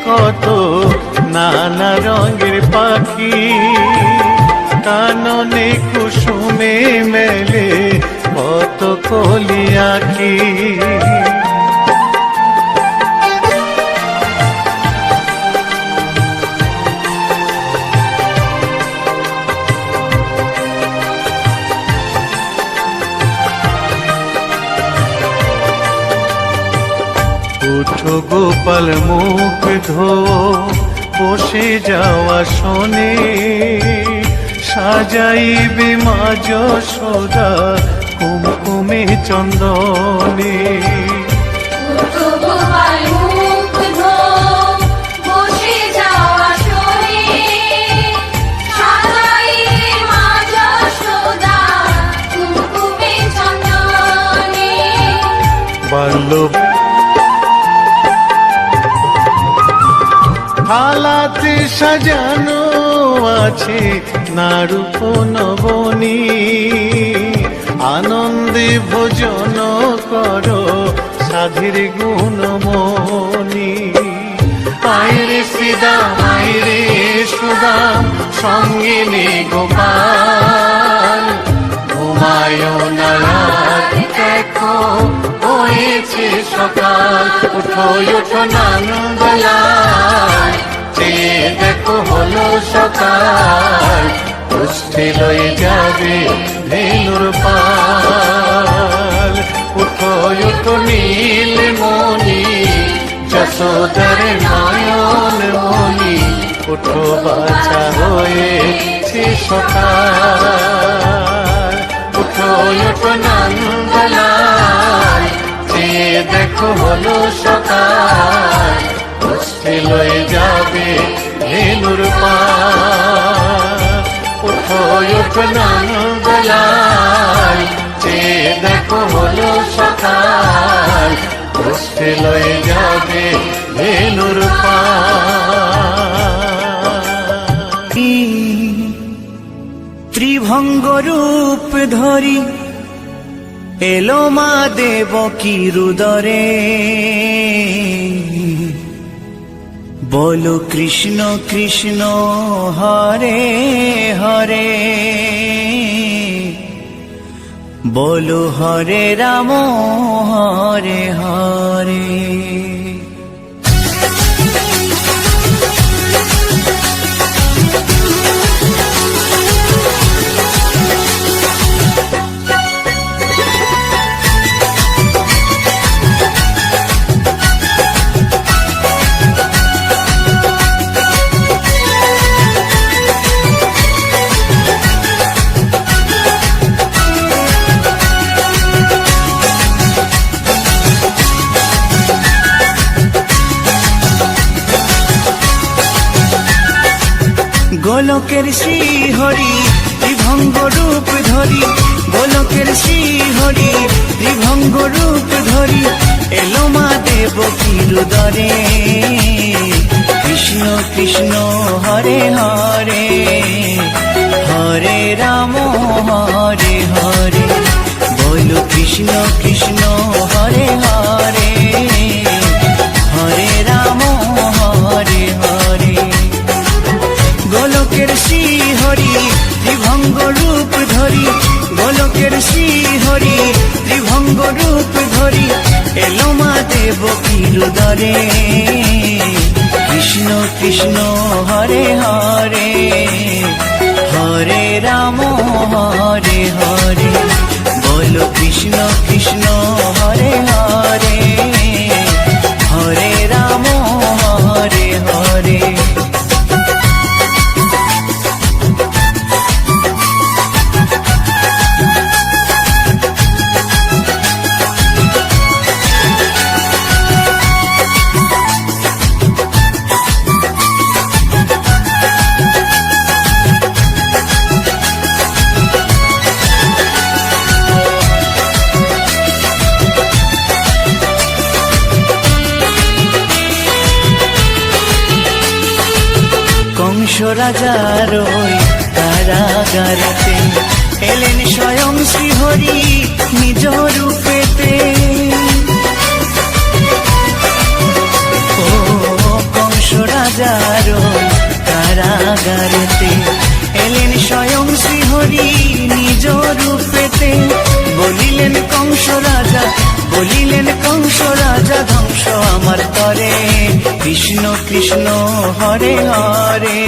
কত নানা রঙের পাখি, কাননে কুসুমে মেলে কত কলি আঁখি। উঠো গোপাল মুখ ধো, বসে যাওয়া শোনে, সাজাইবে মা যশোদা কুমকুমে চন্দনে। বাল্য থালাতে সাজানো আছে নারূপ নবনী, আনন্দে ভোজন করো সাধীর গুণমণি। আইরে শ্রীদাম আইরে সুদাম, সঙ্গে নে গোপাল, ঘুমায় না রাত দেখো হয়েছে সকাল। উঠো উঠো নানবেলায়, চেয়ে দেখো হলো সকাল, পুষ্টি লয়ে যাবে ধেনুর পাল। উঠো উঠো নীল মণি, যশোদার নয়ন মণি, উঠো বাছা হয়েছে সকাল। উঠো উঠো নানবেলায়, চেয়ে দেখো হলো সকাল, পুষ্টি লয়ে যাবে ধেনুর পাল। উঠো উঠো নানবেলায়, চেয়ে দেখো হলো সকাল, পুষ্টি লয়ে যাবে ধেনুর পাল। ত্রিভঙ্গ রূপ ধরি এলো মা দেবকী রুদরে, বলো কৃষ্ণ কৃষ্ণ হরে হরে, বলো হরে রাম হরে হরে। গোলকের শ্রী হরি ত্রিভঙ্গ রূপ ধরি, গোলকের শ্রী হরি ত্রিভঙ্গ রূপ ধরি, এলো মা দেবকী রুদরে। কৃষ্ণ কৃষ্ণ হরে হরে, হরে রাম হরে হরে, বলো কৃষ্ণ কৃষ্ণ হরে হরে, হরে রাম হরে হরে। গোলকের শ্রী হরি ত্রিভঙ্গ রূপ ধরি, গোলকের শ্রী হরি ত্রিভঙ্গ রূপ ধরি, এলো মা দেবকী রুদরে। কৃষ্ণ কৃষ্ণ হরে হরে, হরে রাম হরে হরে, বলো কৃষ্ণ কৃষ্ণ হরে হরে, হরে রাম হরে হরে। কংস রাজার ওই কারাগারেতে এলেন স্বয়ং শ্রীহরি নিজ রূপেতে। ও কংস হাজারো কারাগারেতে এলেন স্বয়ং শ্রীহরি নিজ রূপেতে বলিলেন কংস রাজা, বলিলেন কংস রাজা ধ্বংস আমার করে। কৃষ্ণ কৃষ্ণ হরে হরে,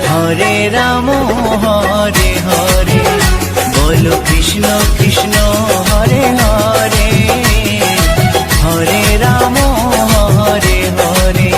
হরে রাম হরে হরে, বলো কৃষ্ণ কৃষ্ণ হরে হরে, হরে রাম হরে হরে।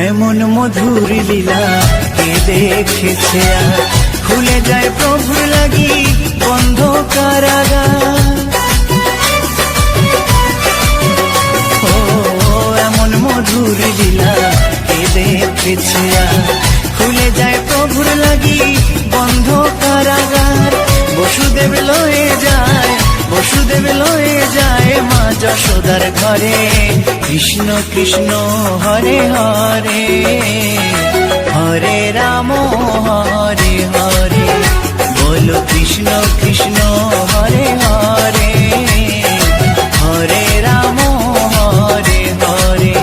এমন মধুর লীলা কে দেখেছে আর, খুলে যায় প্রভুর লাগি বন্ধ কারাগার। ও এমন মধুর লীলা কে দেখেছে আর, খুলে যায় প্রভুর লাগি বন্ধ কারাগার। বসুদেব লয়ে যায়, বসুদেব লয়ে যায় মা যশোদার ঘরে। কৃষ্ণ কৃষ্ণ হরে হরে, হরে রাম হরে হরে, বলো কৃষ্ণ কৃষ্ণ হরে হরে, হরে রাম হরে হরে।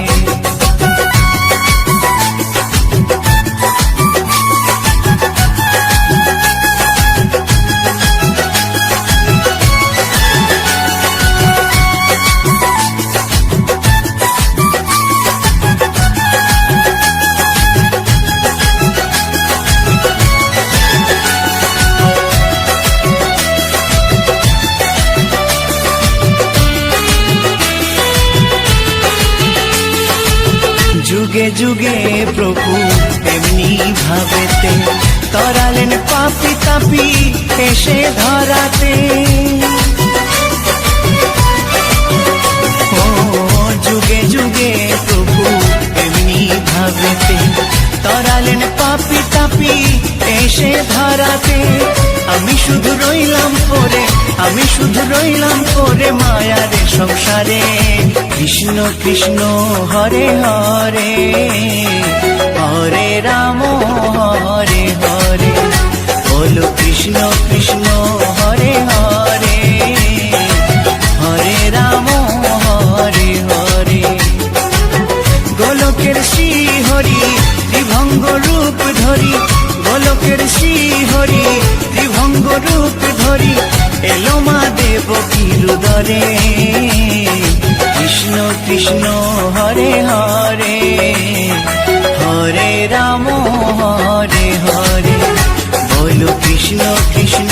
যুগে যুগে প্রভু এমনি ভাবেতে তরালেন পাপি তাপি এসে ধরাতে। ও যুগে যুগে প্রভু এমনি ভাবেতে তরালেন পাপি তাপি এসে ধরাতে। আমি শুধু রইলাম পরে, আমি শুধু রইলাম পরে মায়ারে সংসারে। কৃষ্ণ কৃষ্ণ হরে হরে, হরে রাম হরে হরে, বলো কৃষ্ণ কৃষ্ণ হরে হরে, হরে রাম হরে হরে। গোলকের শ্রীহরি ত্রিভঙ্গ রূপ ধরি, গোলকের শ্রীহরি ত্রিভঙ্গ রূপ ধরি, এলো মা দেবকীর উদরে। কৃষ্ণ কৃষ্ণ হরে হরে, হরে রাম হরে হরে, বলো কৃষ্ণ কৃষ্ণ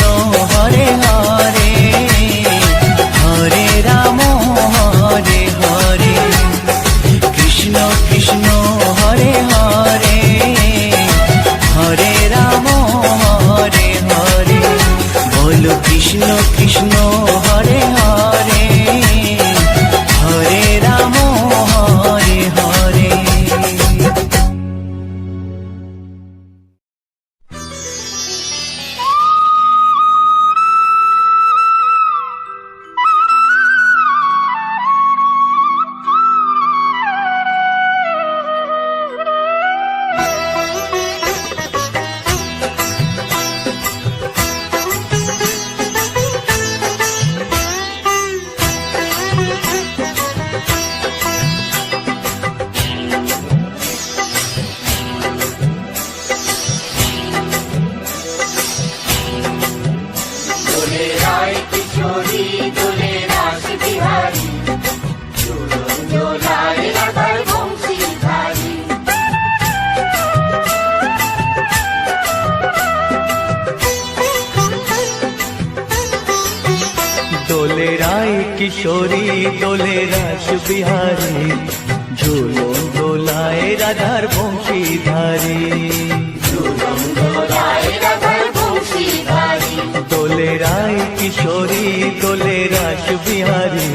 হরে হরে, হরে রাম হরে হরে। কৃষ্ণ কৃষ্ণ হরে হরে, হরে রাম হরে হরে, বলো কৃষ্ণ কৃষ্ণ হরে হরে, হরে রাম হরে হরে। দোলে রায় কিশোরী দোলে রাস বিহারী, ঝুলন দোলায় রাধার বংশীধারী। দোলে রায় কিশোরী দোলে রাস বিহারী,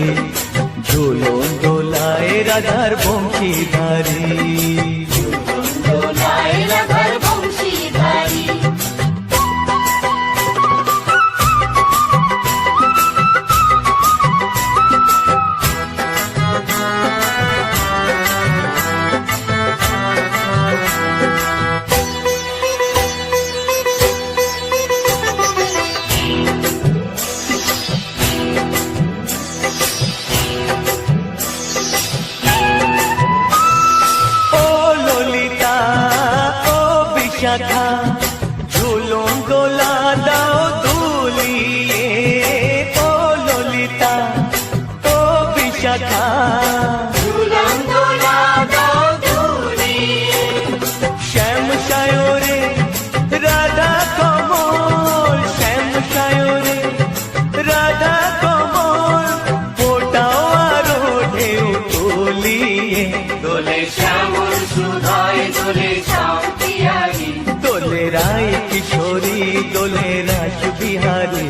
রাস বিহারী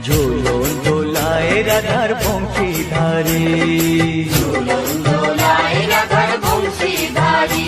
ঝুলন দোলায় রাধার বংশীধারী দোলায় রাধার বংশীধারী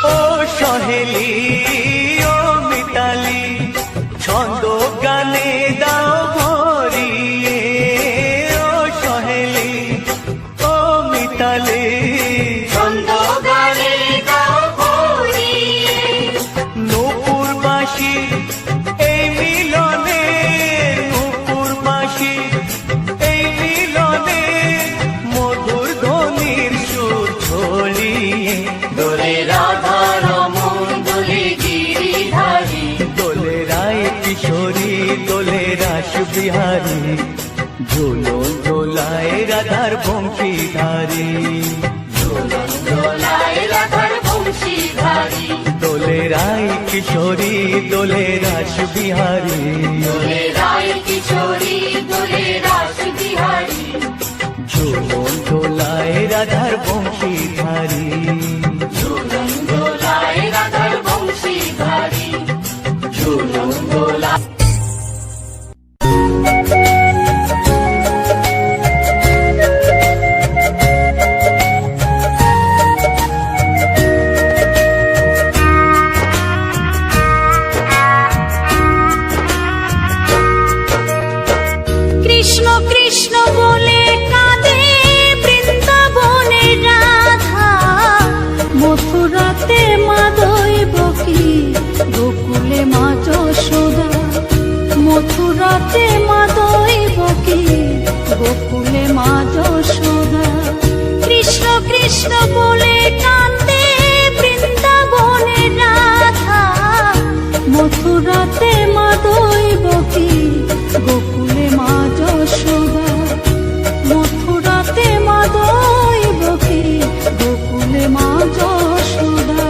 ও সহেলি ও মিতালি ছন্দ গানে দাও ভরিয়ে ও সহেলি ও মিতালি ছন্দ গানে গাও ভরিয়ে নূপুর বাঁশি এই মিলনে নূপুর বাঁশি এই মিলনে মধুর ধ্বনির সুর ছড়িয়ে দোলে রাধা রমন দোলে গিরিধারী দোলে রায় কিশোরী দোলে রাস বিহারী ঝুলন দোলায় রাধার বংশীধারী দোলায় রাধার বংশীধারী দোলে রায় কিশোরী দোলে রাস বিহারী দোলে রায় কিশোরী দোলে রাস বিহারী ঝুলন দোলায় রাধার বংশীধারী দোলায় রাধার বংশীধারী ঝুলন দোলা কৃষ্ণ কৃষ্ণ বলে কাঁদে বৃন্দাবনের রাধা মথুরাতে মা দৈবকী গোকুলে মা যশোদা মথুরাতে মা দৈবকী গোকুলে মা যশোদা কৃষ্ণ কৃষ্ণ বলে কাঁদে বৃন্দাবনের রাধা মথুরাতে মা দৈবকী গোকুলে মা যশোদা মথুরাতে মা দৈবকী গোকুলে মা যশোদা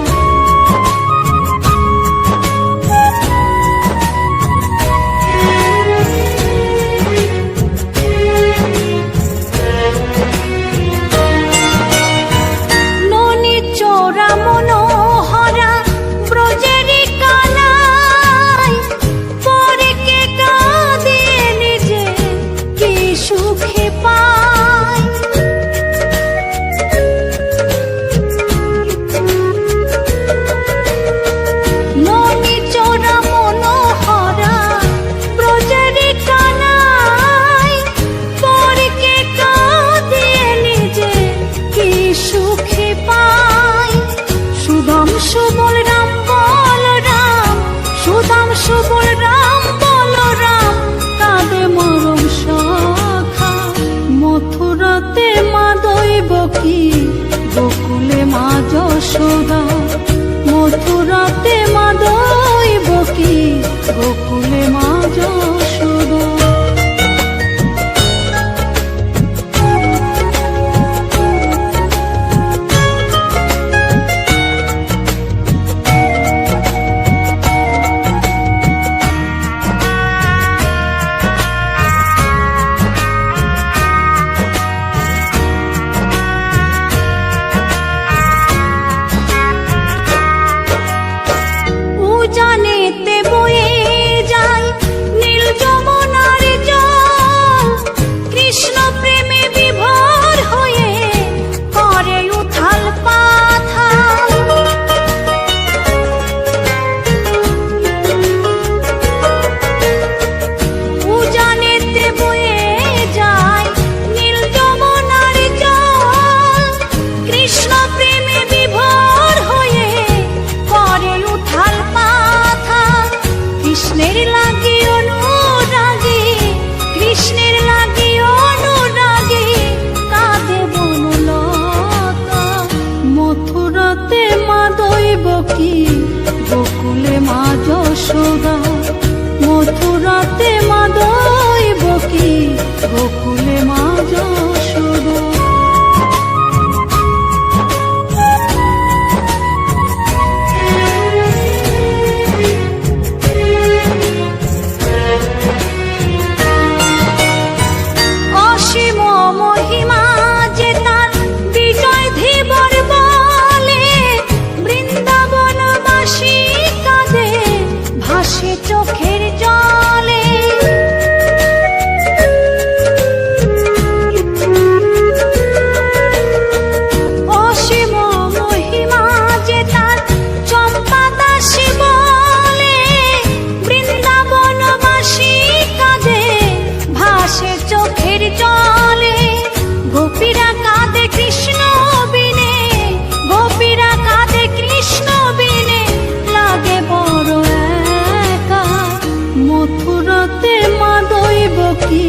কি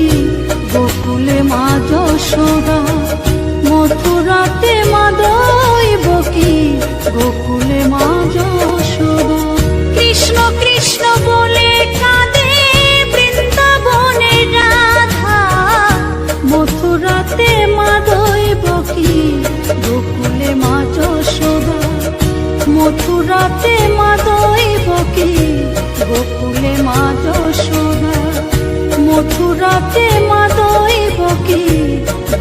গোকুলে মা যশোদা, মথুরাতে মা দইব কি গোকুলে মা যশোদা। কৃষ্ণ কৃষ্ণ বলে কাঁদে বৃন্দাবনের রাধা, মথুরাতে মা দইব কি গোকুলে মা যশোদা, মথুরাতে মা দইব কি গোকুলে মা যশোদা, মথুরাতে মা দইব কি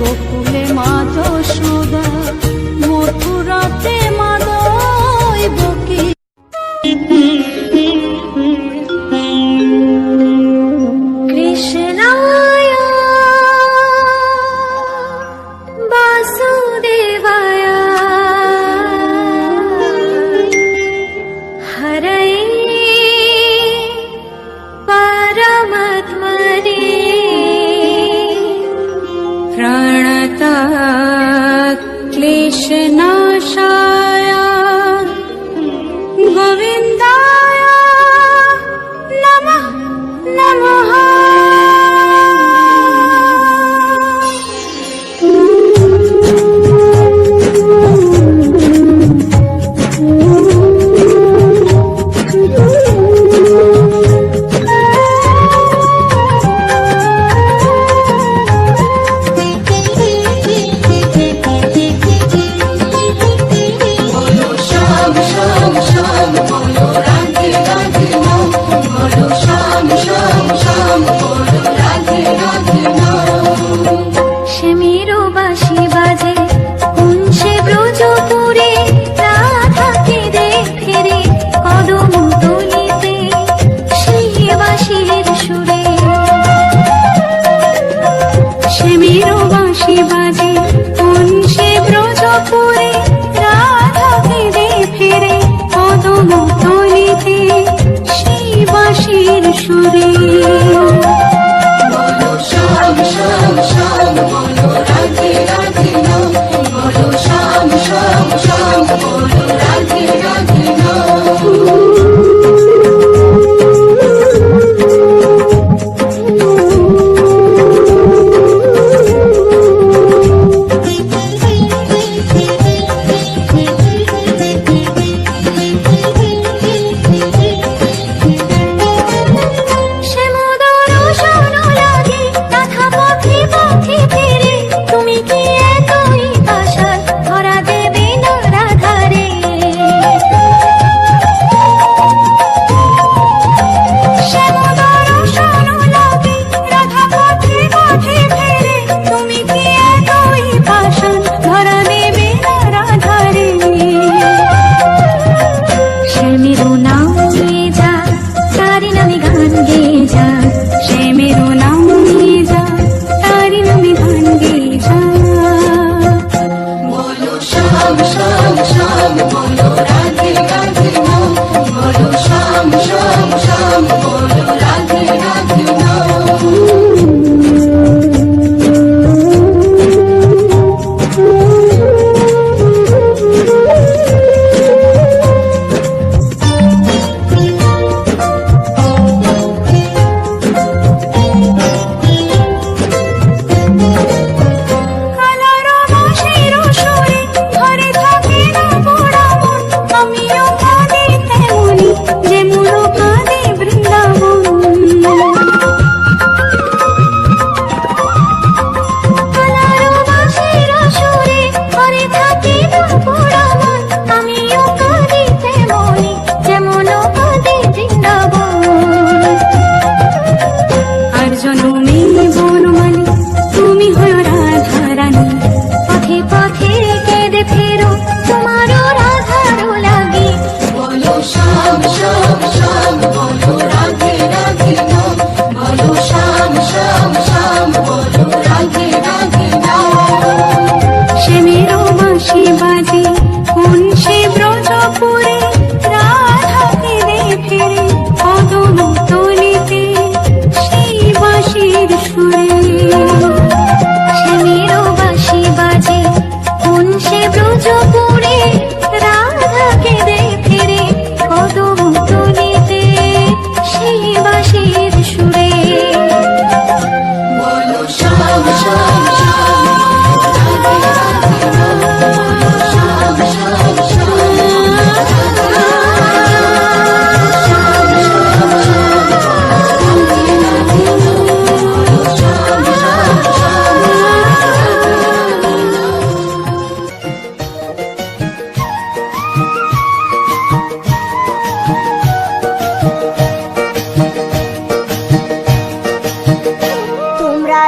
গোকুলে মা যশোদা, মথুরাতে মা দইব কি।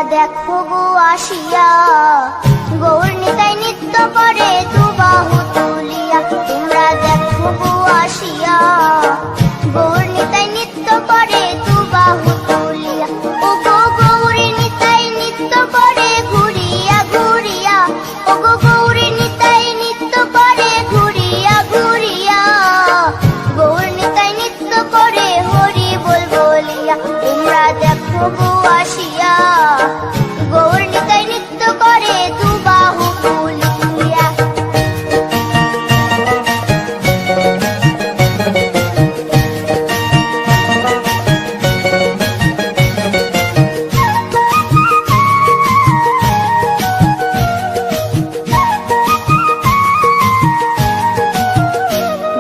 দেখো গো আসিয়া, গৌর নিতাই নৃত্য করে দুবাহু তুলিয়া। তোমরা দেখো গো আসিয়া, গৌর নিতাই নৃত্য করে দুবাহু তুলিয়া। ও গো গৌরী নিতাই নৃত্য করে ঘুরিয়া ঘুরিয়া, ও গো গৌরী নিতাই নৃত্য করে ঘুরিয়া ঘুরিয়া। গৌর নিতাই নৃত্য করে হরি বল বলিয়া। তোমরা দেখো গো আসিয়া, গৌর নিতাই নৃত্য করে দুবাহু তুলিয়া।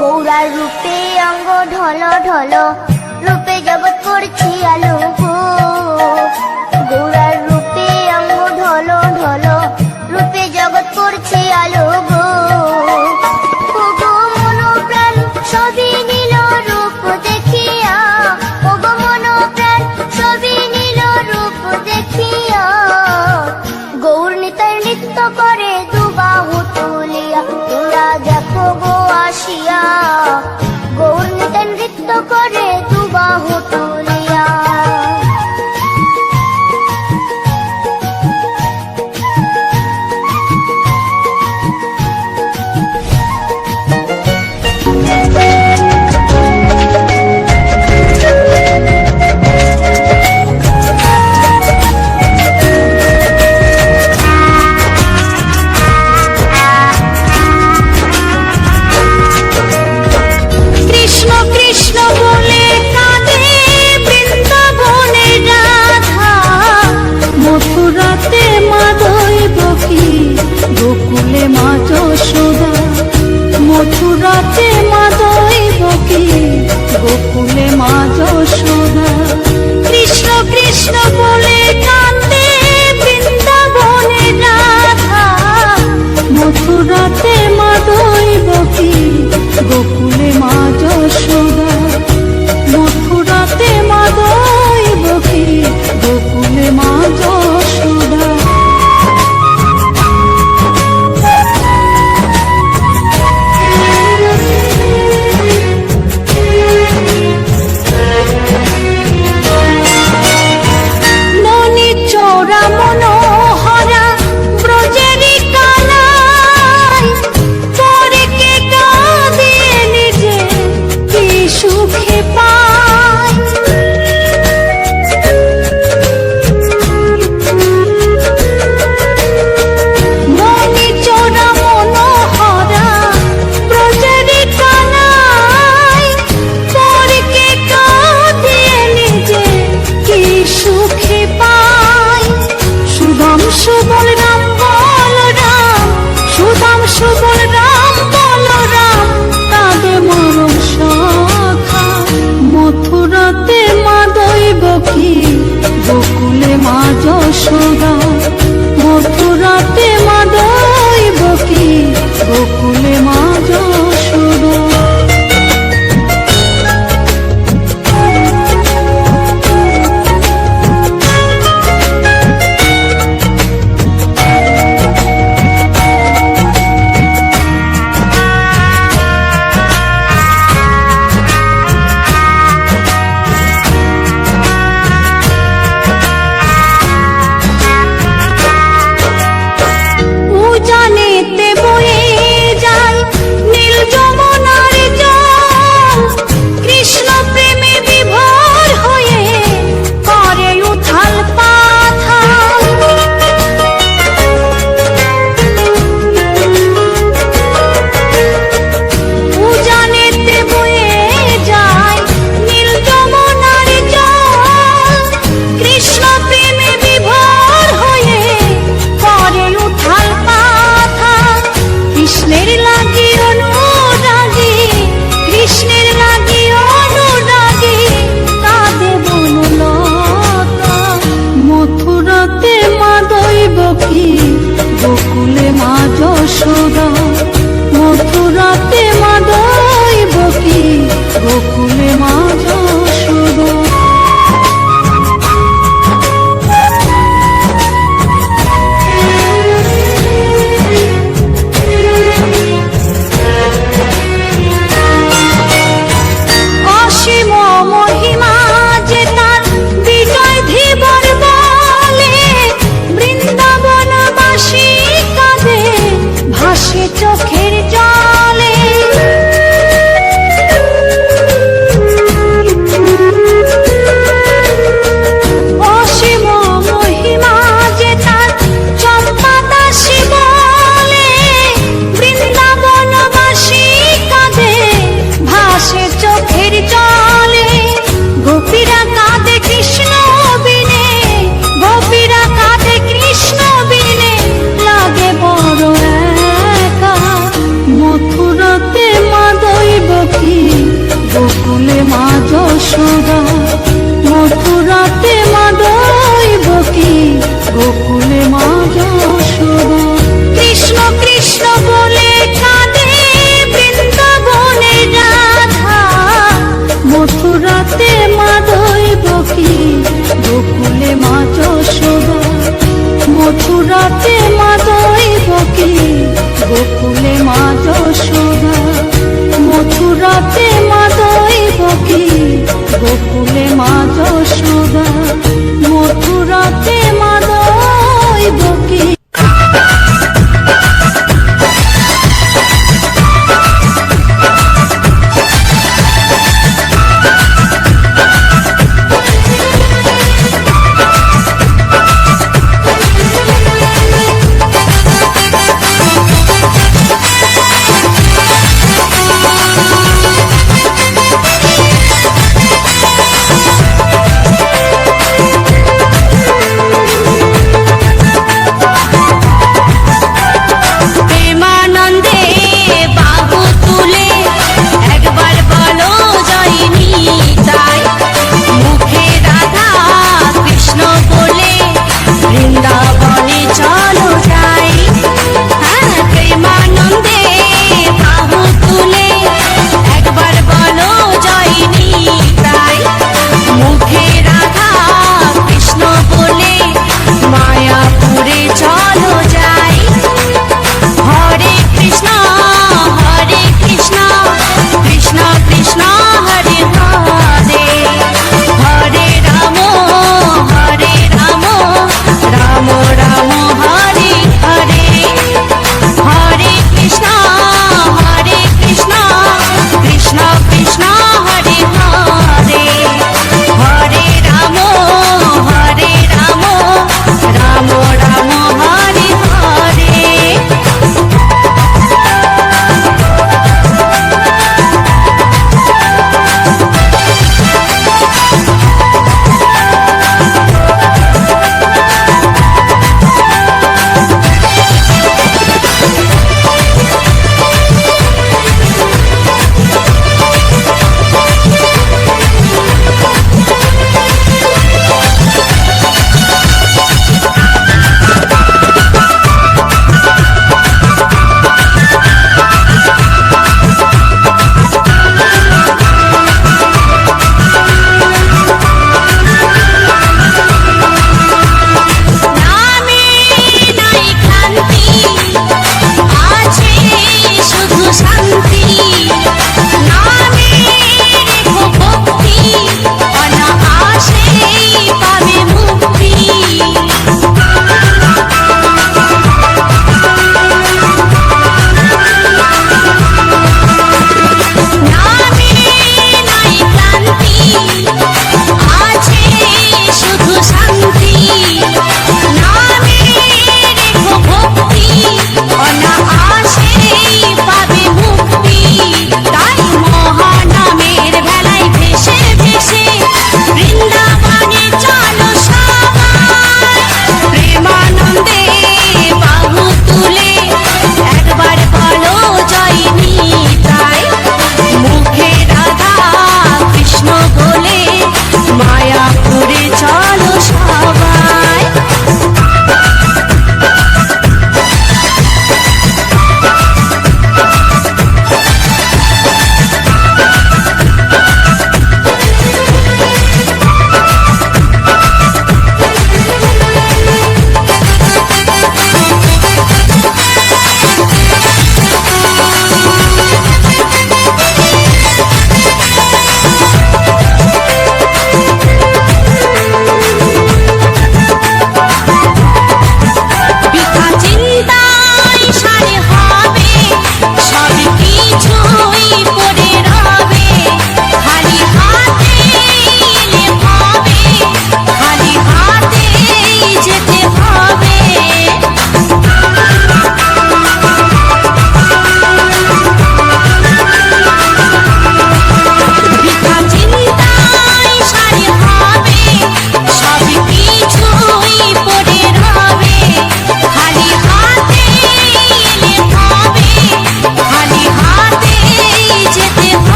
গৌরার রূপে অঙ্গ ঢল ঢল, রূপে জগৎ করছি আলোক।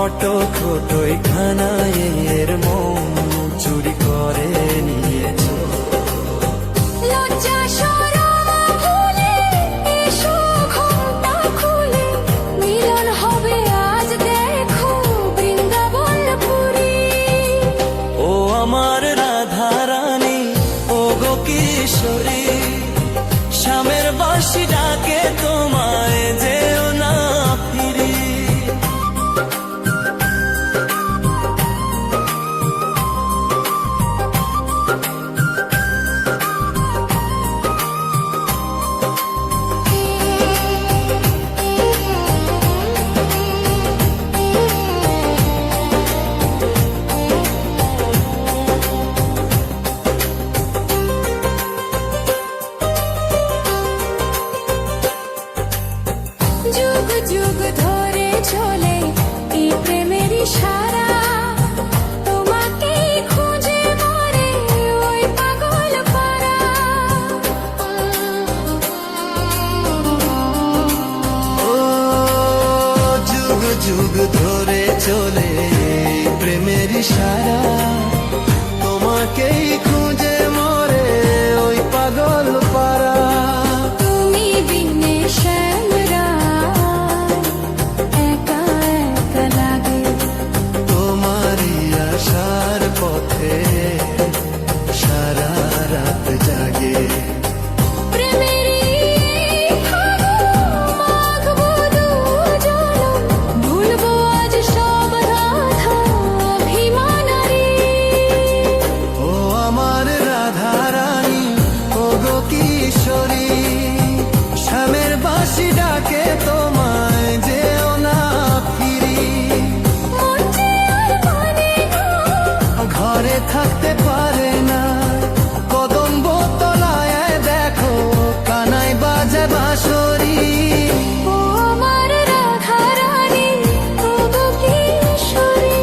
ফটক হতোই খানায়ের মন চুরি করে নিয়েছো। লজ্জা শরম ভুলে এসো ঘোমটা খুলে, মিলন হবে আজ দেখো বৃন্দাবনপুরী। ও আমার রাধা রানী, ও গো কিশোরী, শ্যামের বাঁশি ডাকে তোমায়, যেও না ফিরি। যুগ যুগ ধরে চলে এই প্রেমের ইশারা, তোমাকে খুঁজে মরে ওই পাগল পারা। ও যুগ যুগ ধরে চলে প্রেমের ইশারা, তোমাকেই খুঁজে মরে ওই পাগল পারা। তুমি বিনে শ্যামরা একা একা লাগে, তোমারই আশার পথে সারা রাত জাগে। প্রেমেরই ফাগুন মাখবো দুজনম, ভুলবো আজ সব রাধা অভিমানারি। ও আমার রাধা রানী, ও গো কিশোরী, শ্যামের বাঁশি ডাকে তোমায়, যেও না ফিরি। মন যে আর মানে না, ঘরে থাকতে পারে না, কদম্ব তলায় দেখো কানাই বাজে বাঁশরি। ও আমার রাধা রানী, ও গো কিশোরী।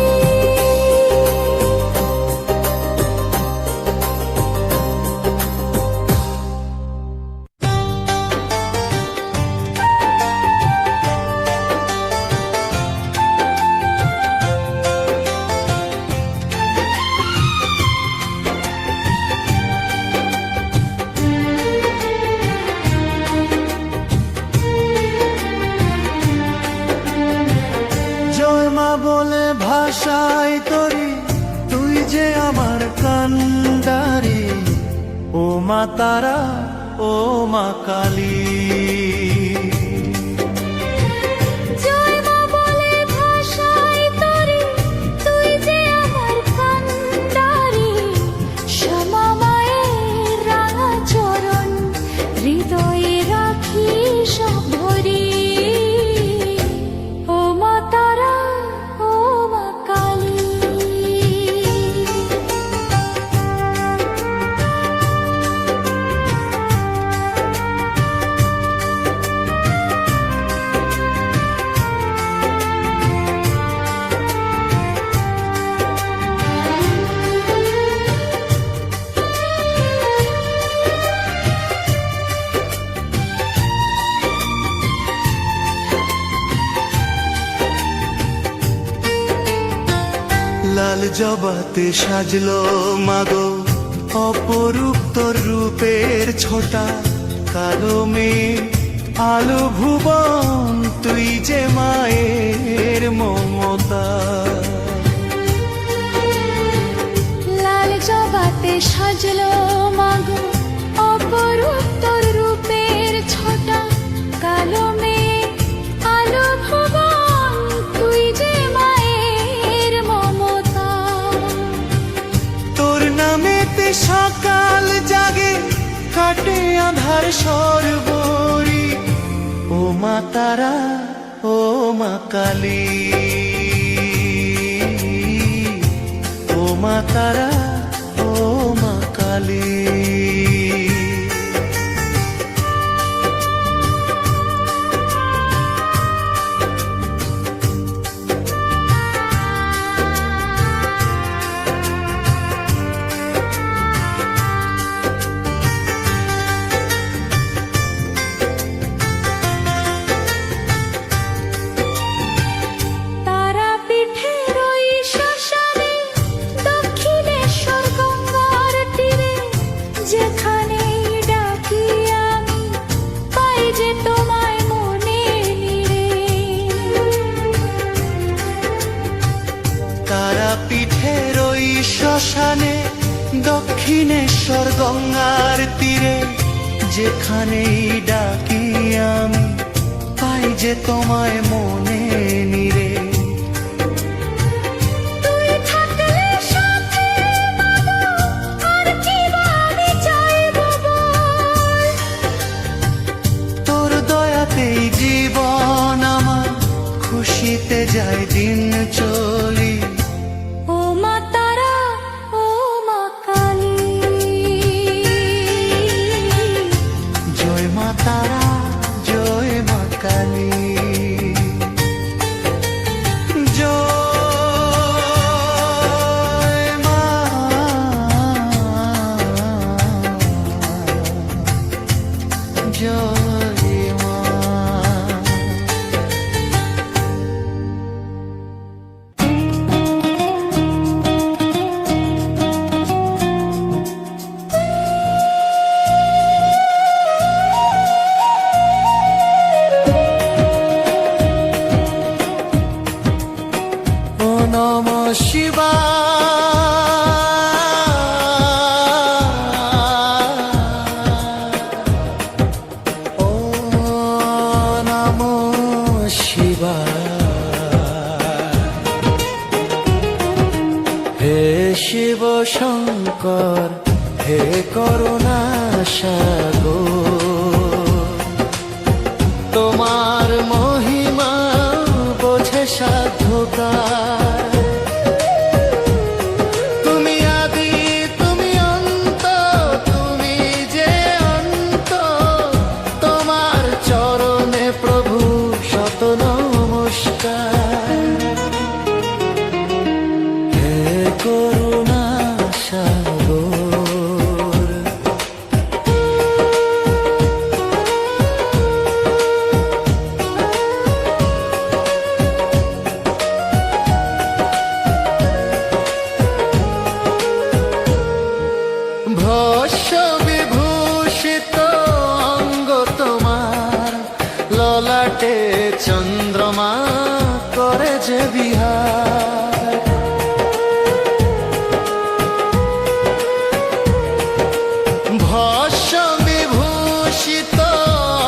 জয় মা বলে ভাষায় তরি, তুই যে আমার কান্ডারি। ও মা তারা, ও মা কালী। জয় মা বলে ভাষায় তরি, তুই যে আমার কান্ডারি। শ্যামা মায়ের রাঙা চরণ হৃদয়ে রাখি সব ভরি। ও মা তারা, ও মা কালী। লাল জবাতে সাজলো মাগো অপরূপ তোর রূপের ছোটা, কালো মেয়ে আলো ভুবন, তুই যে মায়ের মমতা। লাল জবাতে সাজলো মাগো অপরূপ তোর রূপের ছটা, কালো মেয়ে আলো ভুবন, তুই যে মায়ের মমতা। তোর নামেতে সকাল জাগে, কাটে আধার সর্বরি। ও মা তারা, ও মা কালী। ও মা তারা, ও মা কালী। তারা পিঠে দক্ষিণেশ্বর গঙ্গার তীরে যেখানেই ডাকি আমি পাই যে তোমায় মনে নিরে। তুই থাকলে সাথে বাবা, আর কি বা আমি চাইবো বল। তোর দয়াতেই জীবন আমার, খুশিতে যায় দিন চলি। ও মা তারা, ও মা কালী, জয় মা তারা, জয় মা কালী। জয় মা, জয় মা। ও নমঃ শিবায়, ও নমঃ শিবায়। হে শিব শঙ্কর, হে করুণা সাগর, তোমার মহিমা বোঝে সাধকার। তুমি আদি, তুমি অন্ত, তুমি যে অন্ত, তোমার চরণে প্রভু শত নমস্কার। হে করুণা সাগর, ভস্য বিভূষিত অঙ্গ তোমার, ললাটে চন্দ্রমা করে যে বিহার। ভস্য বিভূষিত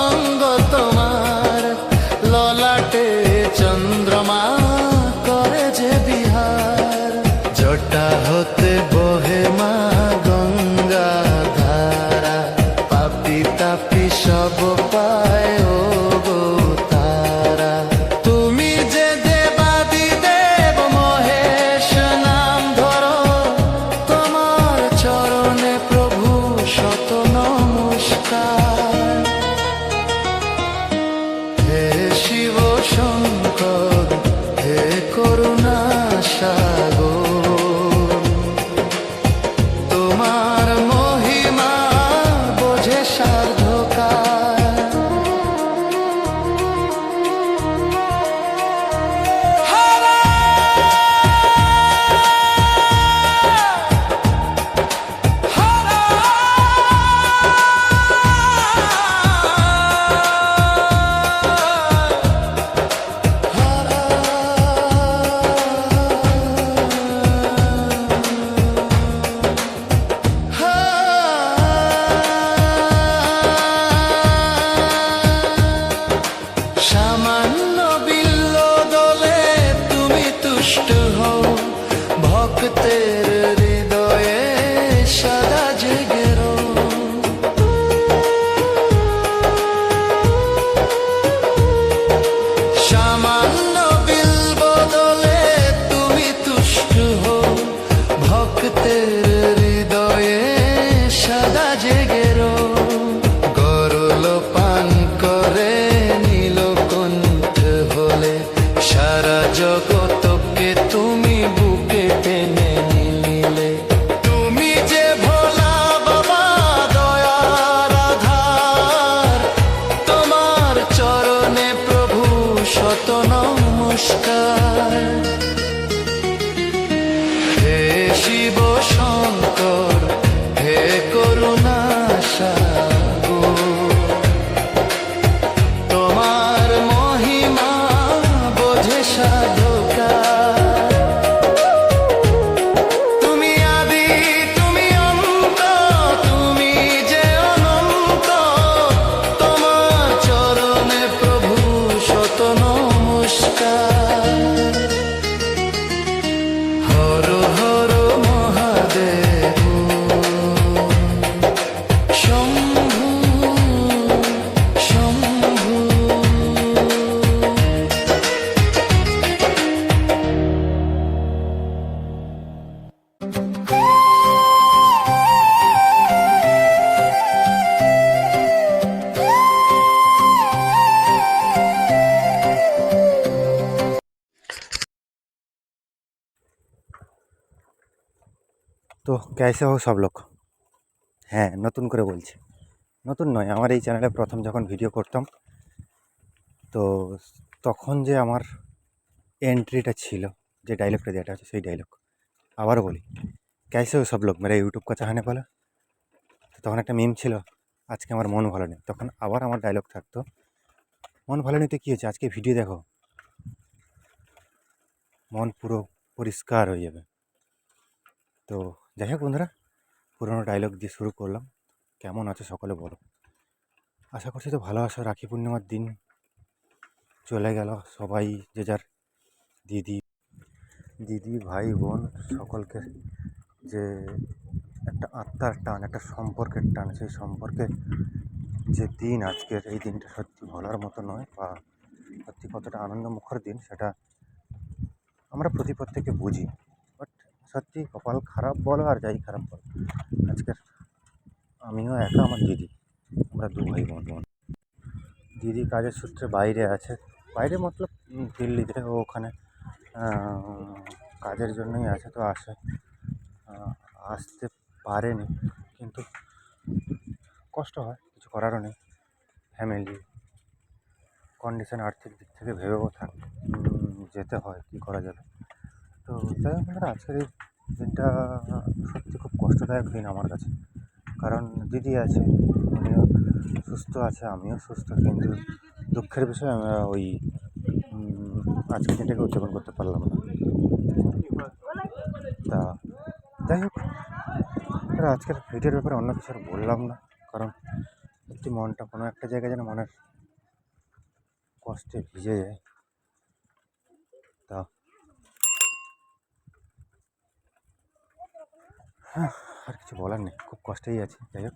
অঙ্গ তোমার, ললাটে চন্দ্রমা করে যে বিহার। জটা হতে বহে মা গঙ্গা ধারা, পাপি তাপি সব পায় ও গো তারা। তুমি যে দেবাদি দেব মহেশ নাম ধরো, তোমার চরণে প্রভু শত নমস্কার। হে শিব শঙ্কর, হে করুণা সাগর, তোমার মহিমা বোঝে সাধকার। হরা, হরা, সামান্য বিল্ল দলে তুমি তুষ্ট হও, ভক্তের হৃদয়ে সদা জেগে রও। সামান্য বিল্ব দলে তুমি তুষ্ট হও, ভক্তের হৃদয়ে সদা জেগে রও। গরল পান করে নীলকণ্ঠ হলে, সারা জগতকে তুমি বুকে টেনে নিলে। তুমি যে ভোলা বাবা দয়ার আধার, তোমার চরণে প্রভু শত নমস্কার। হে শিব শঙ্কর, হে করুণা সাগর, তোমার মহিমা বোঝে সাধকার। তুমি আদি, তুমি অন্ত, শত নমস্কার। হর হর মহাদেব শম্ভু শম্ভু। তো कैसे हो सब लोग? হ্যাঁ, নতুন করে বলছি, নতুন নয়, আমার এই চ্যানেলে প্রথম যখন ভিডিও করতাম তো তখন যে আমার এন্ট্রিটা ছিল, যে ডায়লগটা যেটা আছে সেই ডায়লগ আবারও বলি, कैसे हो सब लोग मेरा यूट्यूब का चाहने वाला। তো তখন একটা মিম ছিল, আজকে আমার মন ভালো নেই, তখন আবার আমার ডায়লগ থাকতো, মন ভালো নেই তো কী হয়েছে, আজকে ভিডিও দেখো, মন পুরো পরিষ্কার হয়ে যাবে। তো যাই হোক বন্ধুরা, পুরোনো ডায়লগ দিয়ে শুরু করলাম। কেমন আছো সকলে বলো, আশা করছি তো ভালো আছো। রাখি পূর্ণিমার দিন চলে গেল, সবাই যে যার দিদি দিদি ভাই বোন সকলকে যে একটা আত্মার টান, একটা সম্পর্কের টান, সেই সম্পর্কের যে দিন আজকের এই দিনটা সত্যি বলার মতো নয়, বা সত্যি কতটা আনন্দমুখর দিন সেটা আমরা প্রত্যেকে বুঝি। বাট সত্যি কপাল খারাপ বলো আর যাই খারাপ বলো, আজকের আমিও একা, আমার দিদি, আমরা দু ভাই বোন। দিদি কাজের সূত্রে বাইরে আছে, বাইরে মতলব দিল্লিতে, ও ওখানে কাজের জন্যই আছে, তো আসতে পারেনি, কিন্তু কষ্ট হয়, কিছু করারও নেই, ফ্যামিলি কন্ডিশন আর্থিক দিক থেকে ভেবেও যেতে হয়, কী করা যাবে। তো যাই হোক বন্ধুরা, আজকের এই দিনটা সত্যি খুব কষ্টদায়ক দিন আমার কাছে, কারণ দিদি আছে, উনিও সুস্থ আছে, আমিও সুস্থ, কিন্তু দুঃখের বিষয় আমরা ওই আজকের দিনটাকে উদযাপন করতে পারলাম না। তা যাই হোক, আজকের ভিডিওর ব্যাপারে অন্য কিছু আর বললাম না, কারণ সত্যি মনটা কোনো একটা জায়গায় যেন মনের কষ্টে ভিজে যায়। তা হ্যাঁ, আর কিছু বলার নেই, খুব কষ্টেই আছি। যাই হোক,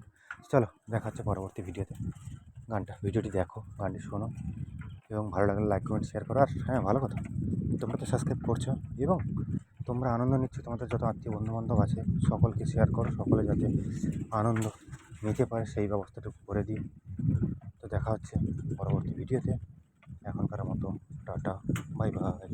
চলো দেখা হচ্ছে পরবর্তী ভিডিওতে। ভিডিওটি দেখো, গানটি শোনো, এবং ভালো লাগলে লাইক কমেন্ট শেয়ার করো। আর হ্যাঁ, ভালো কথা, তোমরা তো সাবস্ক্রাইব করছো এবং তোমরা আনন্দ নিচ্ছ, তোমাদের যত আত্মীয় বন্ধুবান্ধব আছে সকলকে শেয়ার করো, সকলে যাতে আনন্দ নিতে পারে সেই ব্যবস্থাটুকু করে দিই। তো দেখা হচ্ছে পরবর্তী ভিডিওতে, এখনকার মতো টাটা, বাই বাই।